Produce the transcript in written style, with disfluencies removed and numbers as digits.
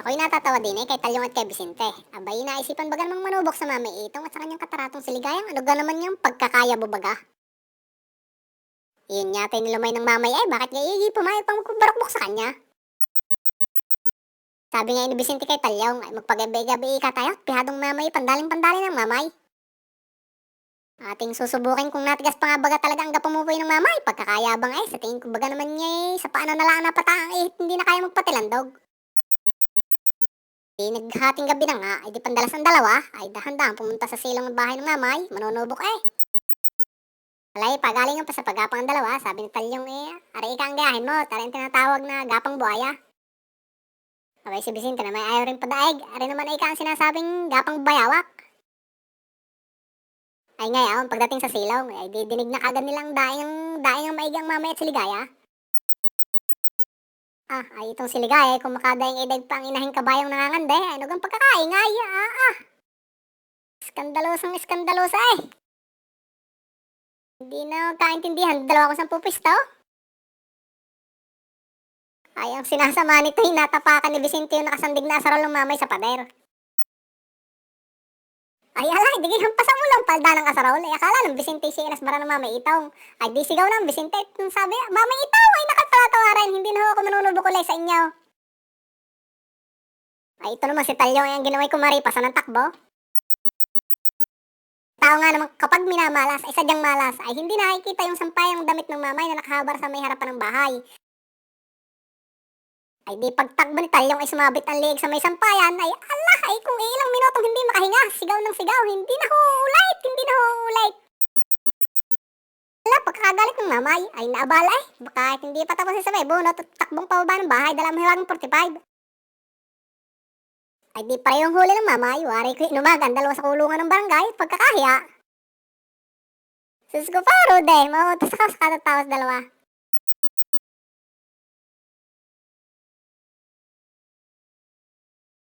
Ako'y natatawa din kay Talyong at kay Vicente. Abay, naisipan baga namang manubok sa Mami Itong at sa kanyang kataratong siligayang ano ga naman yung pagkakaya mo baga. Yun yata nilumay ng mamay bakit nga pumayag pang magpabarokbok sa kanya? Sabi nga ni Vicente kay Talyong ay magpagabi-gabi ka tayo at pihadong mamay pandaling-pandali ng mamay. Ating susubukin kung natigas pa nga baga talaga ang gapumupoy ng mamay. Pagkakayabang sa tingin ko baga naman niya sa paano na lang napataang hindi na kaya magpatilandog. Di naghating gabi na nga, ay di pandalas ang dalawa, ay dahan-dahan pumunta sa silong ng bahay ng mamay, manunubok Alay, pagalingan pa sa paggapang ang dalawa, sabi ni Talyong aray ka ang gayahin mo, tara yung tinatawag na gapang buhaya. Abay si Vicente na may ayaw rin padaig, aray naman ay ka ang sinasabing gapang bayawak. Ay ngayon, pagdating sa silong, ay didinig na kagad nilang daing ang maigang mamay at siligaya. Ay itong siligaya, kung makadaing idag pa ang inahing kabayong nangangande, ay nugang pagkakaingay, Iskandalosang iskandalosa Hindi na kaintindihan, dalawa ko sa pupisto. Ay ang sinasama nito, hinatapakan ni Vicente yung nakasandig na asarol ng mamay sa pader. Ay alay, di hampasan mo lang palda ng asarol. Ay akala ng Vicente si inasbara ng mamay Itong. Ay di sigaw ng Vicente, sabi, mamay Itong, ay nakapatawaran, hindi na ho ako manunubok ulit sa inyo. Ay ito naman si Talyong ang ginaway ko maripasan ng takbo. Tao nga naman kapag minamalas ay sadyang malas ay hindi nakikita yung sampayang damit ng mamay na nakahabar sa may harapan ng bahay. Ay di pagtakbo ni Talyong ay sumabit ang liig sa may sampayan ay ala ay kung ilang minutong hindi makahinga, sigaw ng sigaw, hindi na huulit, hindi na huulit. Ala, pagkakagalit ng mamay ay naabala baka hindi pa tapos sa may bunot at takbong pababa ng bahay dala mahiwagang 45. Ay di parehong huli ng mamay, wari ko inumagan dalawa sa kulungan ng barangay, pagkakahiya. Sus ko pa, Rude, mautas ka sa katatawas dalawa.